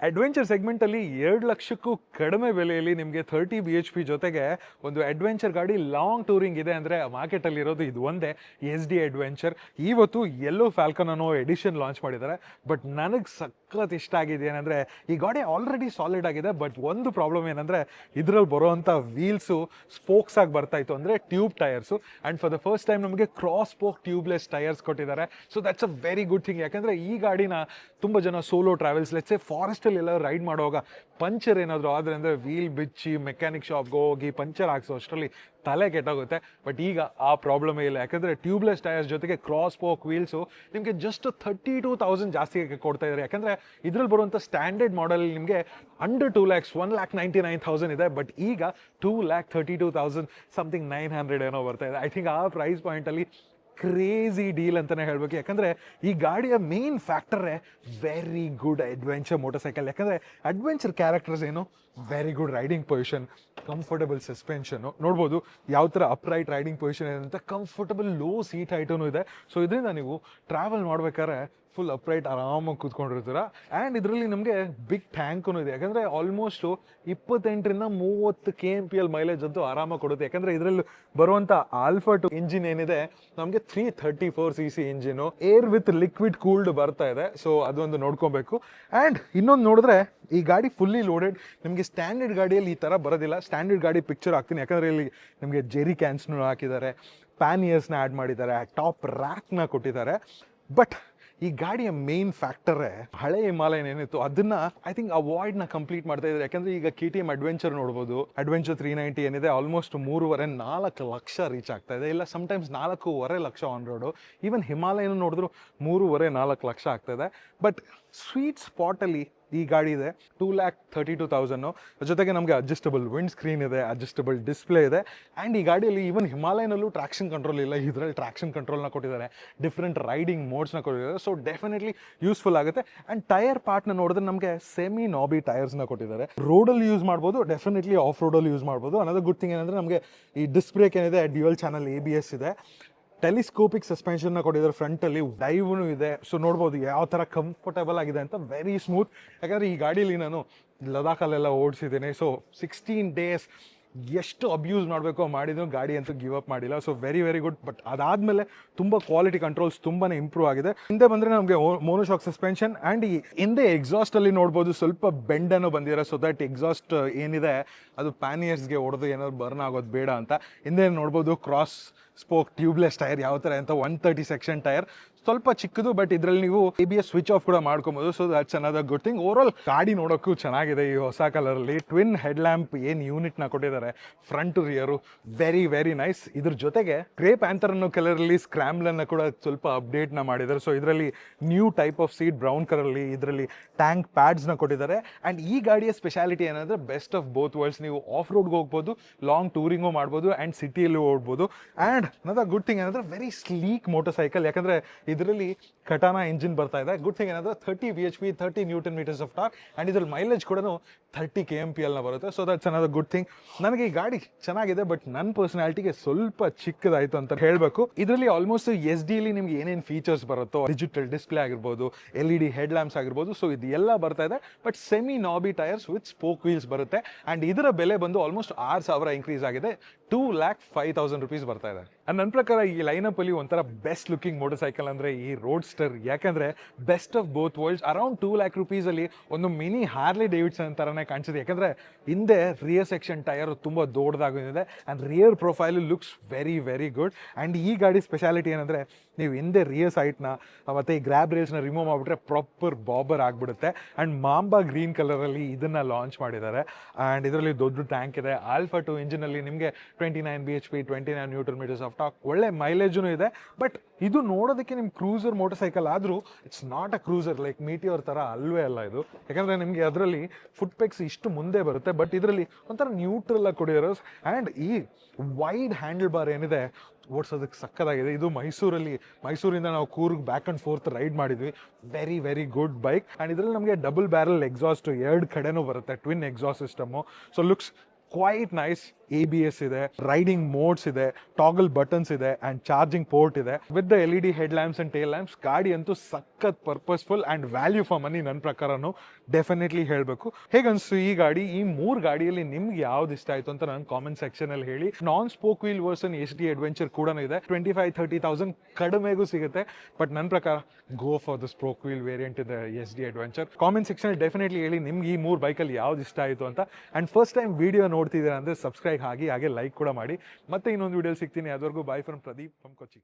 Adventure ಸೆಗ್ಮೆಂಟಲ್ಲಿ 2 ಲಕ್ಷಕ್ಕೂ ಕಡಿಮೆ ಬೆಲೆಯಲ್ಲಿ ನಿಮಗೆ 30 BHP ಜೊತೆಗೆ ಒಂದು ಅಡ್ವೆಂಚರ್ ಗಾಡಿ ಲಾಂಗ್ ಟೂರಿಂಗ್ ಇದೆ ಅಂದರೆ ಮಾರ್ಕೆಟಲ್ಲಿ ಇರೋದು ಇದು ಒಂದೇ SD ಅಡ್ವೆಂಚರ್. ಇವತ್ತು ಎಲ್ಲೋ ಫ್ಯಾಲ್ಕನ್ ಅನ್ನೋ ಎಡಿಷನ್ ಲಾಂಚ್ ಮಾಡಿದ್ದಾರೆ. ಬಟ್ ನನಗೆ ಸಖತ್ ಇಷ್ಟ ಆಗಿದೆ ಏನಂದರೆ ಈ ಗಾಡಿ ಆಲ್ರೆಡಿ ಸಾಲಿಡ್ ಆಗಿದೆ. ಬಟ್ ಒಂದು ಪ್ರಾಬ್ಲಮ್ ಏನಂದರೆ ಇದರಲ್ಲಿ ಬರೋವಂಥ ವೀಲ್ಸು ಸ್ಪೋಕ್ಸ್ ಆಗಿ ಬರ್ತಾಯಿತ್ತು, ಅಂದರೆ tube tyres. And for the first time ನಮಗೆ ಕ್ರಾಸ್ ಸ್ಪೋಕ್ ಟ್ಯೂಬ್ಲೆಸ್ ಟೈರ್ಸ್ ಕೊಟ್ಟಿದ್ದಾರೆ. So that's a very good thing. ಯಾಕಂದರೆ ಈ ಗಾಡಿನ ತುಂಬ ಜನ ಸೋಲೋ ಟ್ರಾವೆಲ್ಸ್ ಲೆಟ್ಸೆ ಫಾರೆಸ್ಟ್ ಎಲ್ಲ ರೈಡ್ ಮಾಡುವಾಗ ಪಂಚರ್ ಏನಾದರೂ ಆದರೆ ಅಂದರೆ ವೀಲ್ ಬಿಚ್ಚಿ ಮೆಕ್ಯಾನಿಕ್ ಶಾಪ್ಗೆ ಹೋಗಿ ಪಂಚರ್ ಹಾಕ್ಸೋ ಅಷ್ಟರಲ್ಲಿ ತಲೆ ಕೆಟ್ಟೋಗುತ್ತೆ. ಬಟ್ ಈಗ ಆ ಪ್ರಾಬ್ಲಮೇ ಇಲ್ಲ, ಯಾಕಂದರೆ ಟ್ಯೂಬ್ಲೆಸ್ ಟೈರ್ಸ್ ಜೊತೆಗೆ ಕ್ರಾಸ್ ಸ್ಪೋಕ್ ವೀಲ್ಸು ನಿಮಗೆ ಜಸ್ಟ್ 32,000 ಜಾಸ್ತಿ ಕೊಡ್ತಾ ಇದ್ದಾರೆ. ಯಾಕಂದರೆ ಇದರಲ್ಲಿ ಬರುವಂಥ ಸ್ಟ್ಯಾಂಡರ್ಡ್ ಮಾಡೆಲ್ ನಿಮಗೆ ಅಂಡರ್ 2 lakhs 1,99,000 ಇದೆ. ಬಟ್ ಈಗ 2,32,000 ಸಮಥಿಂಗ್ 900 ಏನೋ ಬರ್ತಾ ಇದೆ. ಐ ಥಿಂಕ್ ಆ ಪ್ರೈಸ್ ಪಾಯಿಂಟಲ್ಲಿ ಕ್ರೇಜಿ ಡೀಲ್ ಅಂತಲೇ ಹೇಳಬೇಕು. ಯಾಕಂದರೆ ಈ ಗಾಡಿಯ ಮೇನ್ ಫ್ಯಾಕ್ಟರೇ very good adventure motorcycle. ಯಾಕಂದರೆ ಅಡ್ವೆಂಚರ್ ಕ್ಯಾರೆಕ್ಟರ್ಸ್ ಏನು, very good riding position, comfortable suspension ನೋಡ್ಬೋದು ಯಾವ ಥರ ಅಪ್ರೈಟ್ ರೈಡಿಂಗ್ ಪೊಸಿಷನ್ ಇದೆ ಅಂತ. ಕಂಫರ್ಟಬಲ್ ಲೋ ಸೀಟ್ ಹೈಟೂ ಇದೆ. ಸೊ ಇದರಿಂದ ನೀವು ಟ್ರಾವೆಲ್ ಮಾಡ್ಬೇಕಾದ್ರೆ ಫುಲ್ ಅಪ್ರೈಟ್ ಆರಾಮಾಗಿ ಕೂತ್ಕೊಂಡಿರ್ತೀರ. ಆ್ಯಂಡ್ ಇದರಲ್ಲಿ ನಮಗೆ ಬಿಗ್ ಟ್ಯಾಂಕೂ ಇದೆ. ಯಾಕಂದರೆ ಆಲ್ಮೋಸ್ಟು 28ರಿಂದ 30 kmpl ಮೈಲೇಜ್ ಅಂತೂ ಆರಾಮಾಗಿ ಕೊಡುತ್ತೆ. ಯಾಕಂದರೆ ಇದರಲ್ಲಿ ಬರುವಂಥ ಆಲ್ಫಾ 2 ಇಂಜಿನ್ ಏನಿದೆ ನಮಗೆ 334cc engine, air with liquid cooled ಬರ್ತಾ ಇದೆ. ಸೊ ಅದೊಂದು ನೋಡ್ಕೊಬೇಕು. ಆ್ಯಂಡ್ ಇನ್ನೊಂದು ನೋಡಿದ್ರೆ ಈ ಗಾಡಿ ಫುಲ್ಲಿ ಲೋಡೆಡ್. ನಿಮಗೆ ಸ್ಟ್ಯಾಂಡರ್ಡ್ ಗಾಡಿಯಲ್ಲಿ ಈ ಥರ ಬರೋದಿಲ್ಲ. ಸ್ಟ್ಯಾಂಡರ್ಡ್ ಗಾಡಿ ಪಿಕ್ಚರ್ ಹಾಕ್ತೀನಿ, ಯಾಕಂದರೆ ಇಲ್ಲಿ ನಿಮಗೆ ಜೆರಿ ಕ್ಯಾನ್ಸ್ನು ಹಾಕಿದ್ದಾರೆ, ಪ್ಯಾನಿಯರ್ಸ್ನ ಆ್ಯಡ್ ಮಾಡಿದ್ದಾರೆ, ಟಾಪ್ ರ್ಯಾಕ್ನ ಕೊಟ್ಟಿದ್ದಾರೆ. ಬಟ್ ಈ ಗಾಡಿಯ ಮೇನ್ ಫ್ಯಾಕ್ಟರೇ ಹಳೆ ಹಿಮಾಲಯನ್ ಏನಿತ್ತು ಅದನ್ನ ಐ ಥಿಂಕ್ ಅವಾಯ್ಡ್ನ ಕಂಪ್ಲೀಟ್ ಮಾಡ್ತಾ ಇದ್ದಾರೆ. ಯಾಕಂದರೆ ಈಗ KTM ಅಡ್ವೆಂಚರ್ ನೋಡ್ಬೋದು, ಅಡ್ವೆಂಚರ್ 390 ಏನಿದೆ ಆಲ್ಮೋಸ್ಟ್ 3.5-4 ಲಕ್ಷ ರೀಚ್ ಆಗ್ತಾ ಇದೆ. ಇಲ್ಲ sometimes 4.25 lakh on road. Even Himalayan ನೋಡಿದ್ರು 3.5-4 ಲಕ್ಷ ಆಗ್ತಾ ಇದೆ. ಬಟ್ ಸ್ವೀಟ್ ಸ್ಪಾಟಲ್ಲಿ ಈ ಗಾಡಿ ಇದೆ 2,32,000. ಜೊತೆಗೆ ನಮಗೆ ಅಡ್ಜಸ್ಟಬಲ್ ವಿಂಡ್ ಸ್ಕ್ರೀನ್ ಇದೆ, ಅಡ್ಜಸ್ಟಬಲ್ ಡಿಸ್ಪ್ಲೇ ಇದೆ. ಆ್ಯಂಡ್ ಈ ಗಾಡಿಯಲ್ಲಿ ಈವನ್ ಹಿಮಾಲಯನಲ್ಲೂ ಟ್ರಾಕ್ಷನ್ ಕಂಟ್ರೋಲ್ ಇಲ್ಲ, ಇದರಲ್ಲಿ ಟ್ರಾಕ್ಷನ್ ಕಂಟ್ರೋಲ್ನ ಕೊಟ್ಟಿದ್ದಾರೆ, ಡಿಫ್ರೆಂಟ್ ರೈಡಿಂಗ್ ಮೋಡ್ಸ್ನ ಕೊಟ್ಟಿದ್ದಾರೆ. ಸೊ ಡೆಫಿನೆಟ್ಲಿ ಯೂಸ್ಫುಲ್ ಆಗುತ್ತೆ. ಆ್ಯಂಡ್ ಟೈರ್ ಪಾರ್ಟ್ನ ನೋಡಿದ್ರೆ ನಮಗೆ ಸೆಮಿ ನಾಬಿ ಟೈರ್ಸ್ನ ಕೊಟ್ಟಿದ್ದಾರೆ. ರೋಡಲ್ಲಿ ಯೂಸ್ ಮಾಡ್ಬೋದು, ಡೆಫಿನೆಟ್ಲಿ ಆಫ್ ರೋಡಲ್ಲಿ ಯೂಸ್ ಮಾಡ್ಬೋದು. ಅನ್ನೋದು ಗುಡ್ ಥಿಂಗ್ ಏನಂದರೆ ನಮಗೆ ಈ ಡಿಸ್ಕ್ ಬ್ರೇಕ್ ಏನಿದೆ ಡ್ಯುಯಲ್ ಚಾನಲ್ ABS ಇದೆ, ಟೆಲಿಸ್ಕೋಪಿಕ್ ಸಸ್ಪೆನ್ಷನ್ನ ಕೊಟ್ಟಿದ್ದಾರೆ, ಫ್ರಂಟಲ್ಲಿ ಡೈವ್ನು ಇದೆ. ಸೊ ನೋಡ್ಬೋದು ಯಾವ ಥರ ಕಂಫರ್ಟಬಲ್ ಆಗಿದೆ ಅಂತ, ವೆರಿ ಸ್ಮೂತ್. ಯಾಕಂದರೆ ಈ ಗಾಡೀಲಿ ನಾನು ಲದಾಖಲ್ಲೆಲ್ಲ ಓಡಿಸಿದ್ದೀನಿ. ಸೊ 16 days ಎಷ್ಟು ಅಬ್ಯೂಸ್ ಮಾಡಬೇಕೋ ಮಾಡಿದ್ರು, ಗಾಡಿ ಅಂತೂ ಗಿವ್ ಅಪ್ ಮಾಡಿಲ್ಲ. So very very good. But ಅದಾದಮೇಲೆ ತುಂಬ ಕ್ವಾಲಿಟಿ ಕಂಟ್ರೋಲ್ಸ್ ತುಂಬಾ ಇಂಪ್ರೂವ್ ಆಗಿದೆ. ಹಿಂದೆ ಬಂದರೆ ನಮಗೆ ಮೋನೋಶಾಕ್ ಸಸ್ಪೆನ್ಷನ್. ಆ್ಯಂಡ್ ಈ ಹಿಂದೆ ಎಕ್ಸಾಸ್ಟಲ್ಲಿ ನೋಡ್ಬೋದು ಸ್ವಲ್ಪ ಬೆಂಡನ್ನು ಬಂದಿದ್ದಾರೆ. ಸೊ ದಟ್ ಎಕ್ಸಾಸ್ಟ್ ಏನಿದೆ ಅದು ಪ್ಯಾನಿಯರ್ಸ್ಗೆ ಹೊಡೆದು ಏನಾದ್ರು ಬರ್ನ್ ಆಗೋದು ಬೇಡ ಅಂತ. ಹಿಂದೆ ನೋಡ್ಬೋದು ಕ್ರಾಸ್ ಸ್ಪೋಕ್ ಟ್ಯೂಬ್ಲೆಸ್ ಟೈರ್ ಯಾವ ಥರ ಅಂತ, 130 ಸೆಕ್ಷನ್ ಟೈರ್, ಸ್ವಲ್ಪ ಚಿಕ್ಕದು. ಬಟ್ ಇದರಲ್ಲಿ ನೀವು ABS ಸ್ವಿಚ್ ಆಫ್ ಕೂಡ ಮಾಡ್ಕೊಬೋದು. So that's another good thing. Overall ಗಾಡಿ ನೋಡೋಕ್ಕೂ ಚೆನ್ನಾಗಿದೆ. ಈ ಹೊಸ ಕಲರಲ್ಲಿ ಟ್ವಿನ್ ಹೆಡ್ ಲ್ಯಾಂಪ್ ಏನು ಯೂನಿಟ್ನ ಕೊಟ್ಟಿದ್ದಾರೆ front to rear, very very nice. ಇದ್ರ ಜೊತೆಗೆ ಗ್ರೇ ಪ್ಯಾಂಥರ್ ಅನ್ನೋ ಕಲರಲ್ಲಿ ಸ್ಕ್ರಾಮ್ಲನ್ನು ಕೂಡ ಸ್ವಲ್ಪ ಅಪ್ಡೇಟ್ನ ಮಾಡಿದ್ದಾರೆ. ಸೊ ಇದರಲ್ಲಿ new type of seat brown ಕಲರಲ್ಲಿ, ಇದರಲ್ಲಿ ಟ್ಯಾಂಕ್ ಪ್ಯಾಡ್ಸ್ನ ಕೊಟ್ಟಿದ್ದಾರೆ. ಆ್ಯಂಡ್ ಈ ಗಾಡಿಯ ಸ್ಪೆಷಾಲಿಟಿ ಏನಂದರೆ ಬೆಸ್ಟ್ ಆಫ್ ಬೋತ್ ವರ್ಲ್ಡ್ಸ್. ನೀವು ಆಫ್ ರೋಡ್ಗೆ ಹೋಗ್ಬೋದು, ಲಾಂಗ್ ಟೂರಿಂಗು ಮಾಡ್ಬೋದು, ಆ್ಯಂಡ್ ಸಿಟಿಯಲ್ಲೂ ಓಡ್ಬೋದು. ಆ್ಯಂಡ್ ಅನ್ನೋದು ಗುಡ್ ಥಿಂಗ್ ಏನಂದರೆ ವೆರಿ ಸ್ಲೀಕ್ ಮೋಟರ್ ಸೈಕಲ್. ಯಾಕಂದರೆ ಇದರಲ್ಲಿ ಕಟಾನಾ ಇಂಜಿನ್ ಬರ್ತಾ ಇದೆ. ಗುಡ್ ಥಿಂಗ್ ಏನಂದರೆ 30 BHP 30 Nm of torque. And ಇದ್ರಲ್ಲಿ ಮೈಲೇಜ್ ಕೂಡ 30 kmpl ಬರುತ್ತೆ. So that's another good thing. ನನಗೆ ಈ ಗಾಡಿ ಚೆನ್ನಾಗಿದೆ, ಬಟ್ ನನ್ನ ಪರ್ಸನಾಲಿಟಿಗೆ ಸ್ವಲ್ಪ ಚಿಕ್ಕದಾಯಿತು ಅಂತ ಹೇಳಬೇಕು. ಇದರಲ್ಲಿ ಆಲ್ಮೋಸ್ಟ್ SDಲಿ ನಿಮ್ಗೆ ಏನೇನು ಫೀಚರ್ಸ್ ಬರುತ್ತೋ, ಡಿಜಿಟಲ್ ಡಿಸ್ಪ್ಲೇ ಆಗಿರ್ಬೋದು, LED ಹೆಡ್ ಲ್ಯಾಂಪ್ಸ್ ಆಗಿರ್ಬೋದು, ಸೊ ಇದೆಲ್ಲ ಬರ್ತಾ ಇದೆ. But semi knobby tyres with spoke wheels ಬರುತ್ತೆ. ಆ್ಯಂಡ್ ಇದರ ಬೆಲೆ ಬಂದು ಆಲ್ಮೋಸ್ಟ್ 6,000 ಇನ್ಕ್ರೀಸ್ ಆಗಿದೆ, 2,05,000 rupees ಬರ್ತಾ ಇದೆ. ನನ್ನ ಪ್ರಕಾರ ಈ ಲೈನಪ್ ಅಲ್ಲಿ ಒಂಥರ ಬೆಸ್ಟ್ ಲುಕಿಂಗ್ ಮೋಟರ್ ಸೈಕಲ್ ಅಂದರೆ ಈ ರೋಡ್ಸ್ಟರ್. ಯಾಕಂದರೆ best of both worlds. Around 2 lakh rupees ಅಲ್ಲಿ ಒಂದು ಮಿನಿ ಹಾರ್ಲಿ ಡೇವಿಡ್ಸನ್ ಥರನೇ ಕಾಣಿಸಿದೆ. ಯಾಕಂದರೆ ಹಿಂದೆ ರಿಯರ್ ಸೆಕ್ಷನ್ ಟೈರ್ ತುಂಬ ದೊಡ್ಡದಾಗಿದೆ. And rear profile looks very very good. And ಈ ಗಾಡಿ ಸ್ಪೆಷಾಲಿಟಿ ಏನಂದರೆ ನೀವು ಹಿಂದೆ ರಿಯರ್ ಸೈಟ್ನ ಮತ್ತು ಈ ಗ್ರ್ಯಾಬ್ ರೇಲ್ಸ್ನ ರಿಮೂವ್ ಮಾಡಿಬಿಟ್ರೆ ಪ್ರಾಪರ್ ಬಾಬರ್ ಆಗಿಬಿಡುತ್ತೆ. ಆ್ಯಂಡ್ ಮಾಂಬಾ ಗ್ರೀನ್ ಕಲರಲ್ಲಿ ಇದನ್ನು ಲಾಂಚ್ ಮಾಡಿದ್ದಾರೆ. ಆ್ಯಂಡ್ ಇದರಲ್ಲಿ ದೊಡ್ಡ ಟ್ಯಾಂಕ್ ಇದೆ. ಆಲ್ಫಾ 2 ಇಂಜಿನಲ್ಲಿ ನಿಮಗೆ 29 BHP 29 Nm ಆಫ್ ಟಾರ್ಕ್, ಒಳ್ಳೆ ಮೈಲೇಜೂ ಇದೆ. ಬಟ್ ಇದು ನೋಡೋದಕ್ಕೆ ನಿಮ್ಮ ಕ್ರೂಸರ್ ಮೋಟರ್ ಸೈಕಲ್ ಆದರೂ it's not a cruiser like ಮೀಟಿಯೋರ್ ಥರ ಅಲ್ವೇ ಅಲ್ಲ ಇದು. ಯಾಕಂದರೆ ನಿಮಗೆ ಅದರಲ್ಲಿ ಫುಟ್ ಪೆಕ್ಸ್ ಇಷ್ಟು ಮುಂದೆ ಬರುತ್ತೆ, ಬಟ್ ಇದರಲ್ಲಿ ಒಂಥರ ನ್ಯೂಟ್ರಲ್ ಆಗಿ ಕೊಡಿರೋ. ಆ್ಯಂಡ್ ಈ ವೈಡ್ ಹ್ಯಾಂಡಲ್ ಬಾರ್ ಏನಿದೆ ಓಡಿಸೋದಕ್ಕೆ ಸಕ್ಕದಾಗಿದೆ. ಇದು ಮೈಸೂರಿಂದ ನಾವು Coorg back and forth ride ಮಾಡಿದ್ವಿ. Very very good bike. And ಇದರಲ್ಲಿ ನಮಗೆ ಡಬಲ್ ಬ್ಯಾರಲ್ ಎಕ್ಸಾಸ್ಟ್ 2 ಕಡೆನೂ ಬರುತ್ತೆ, twin exhaust system. So looks quite nice. ABS ಇದೆ, ರೈಡಿಂಗ್ ಮೋಡ್ಸ್ ಇದೆ, ಟಾಗಲ್ ಬಟನ್ಸ್ ಇದೆ ಅಂಡ್ ಚಾರ್ಜಿಂಗ್ ಪೋರ್ಟ್ ಇದೆ. With the LED head lamps and tail lamps ಗಾಡಿ ಅಂತೂ ಸಖತ್ ಪರ್ಪಸ್ಫುಲ್ ಅಂಡ್ ವ್ಯಾಲ್ಯೂ ಫಾರ್ ಮನಿ ನನ್ನ ಪ್ರಕಾರನು ಡೆಫಿನೆಟ್ಲಿ ಹೇಳಬೇಕು. ಹೇಗನ್ಸು ಈ ಗಾಡಿ? ಈ 3 ಗಾಡಿಯಲ್ಲಿ ನಿಮ್ಗೆ ಯಾವ್ದು ಇಷ್ಟ ಆಯ್ತು ಅಂತ ನಾನು ಕಾಮೆಂಟ್ ಸೆಕ್ಷನ್ ಅಲ್ಲಿ ಹೇಳಿ. Non spoke wheel version SD adventure ಕೂಡ ಇದೆ, 25-30,000 ಕಡಿಮೆಗೂ ಸಿಗುತ್ತೆ. ಬಟ್ ನನ್ನ ಪ್ರಕಾರ go for the spoke wheel variant ಇದೆ SD adventure. Comment section definitely ಹೇಳಿ ನಿಮ್ಗೆ ಈ 3 ಬೈಕಲ್ಲಿ ಯಾವ್ದು ಇಷ್ಟ ಆಯಿತು ಅಂತ. ಆ್ಯಂಡ್ ಫಸ್ಟ್ ಟೈಮ್ ವಿಡಿಯೋ ನೋಡ್ತಿದ್ದೀರಾ ಅಂದರೆ ಸಬ್ಸ್ಕ್ರೈಬ್ ಆಗಿ ಹಾಗೆ ಲೈಕ್ ಕೂಡ ಮಾಡಿ. ಮತ್ತೆ ಇನ್ನೊಂದು ವಿಡಿಯೋ ಸಿಗ್ತೀನಿ. ಅದುವರೆಗೂ ಬಾಯ್ ಫ್ರಮ್ ಪ್ರದೀಪ್ ಫ್ರಮ್ ಕೊಚ್ಚಿ.